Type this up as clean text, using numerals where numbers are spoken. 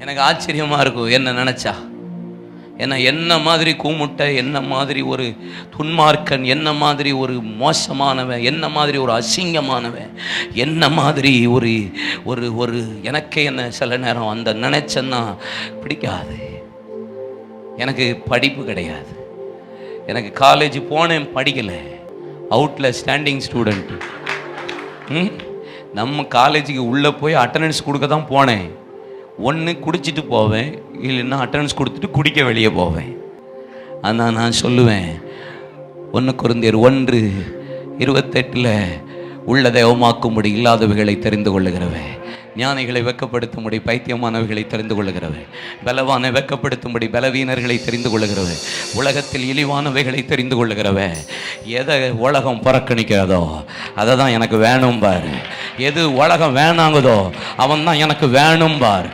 எனக்கு ஆச்சரியமாக இருக்கும் என்ன நினச்சா. ஏன்னா என்ன மாதிரி கூமுட்டை, என்ன மாதிரி ஒரு துன்மார்க்கன், என்ன மாதிரி ஒரு மோசமானவன், என்ன மாதிரி ஒரு அசிங்கமானவன், என்ன மாதிரி ஒரு ஒரு ஒரு எனக்கே என்ன சில நேரம் அந்த நினைச்சேன்னா பிடிக்காது. எனக்கு படிப்பு கிடையாது, எனக்கு காலேஜ் போனேன் படிக்கலை, அவுட்டில் ஸ்டாண்டிங் ஸ்டூடெண்ட்டு. நம்ம காலேஜுக்கு உள்ளே போய் அட்டண்டன்ஸ் கொடுக்க தான் போனேன். ஒன்று குடிச்சிட்டு போவேன், இல்லைன்னா அட்டண்டன்ஸ் கொடுத்துட்டு குடிக்க வெளியே போவேன். ஆனால் நான் சொல்லுவேன், 1 கொரிந்தியர் 1:28 உள்ளதை அவமாக்கும்படி இல்லாதவைகளை தெரிந்து கொள்ளுகிறவன், ஞானிகளை வெட்கப்படுத்தும்படி பைத்தியமானவைகளை தெரிந்து கொள்ளுகிறவன், பலவானை வெட்கப்படுத்தும்படி பலவீனர்களை தெரிந்து கொள்ளுகிறவன், உலகத்தில் இழிவானவைகளை தெரிந்து கொள்ளுகிறவன். எதை உலகம் புறக்கணிக்கிறதோ அதை தான் எனக்கு வேணும் பார். எது உலகம் வேணாங்குதோ அவன் தான் எனக்கு வேணும் பார்.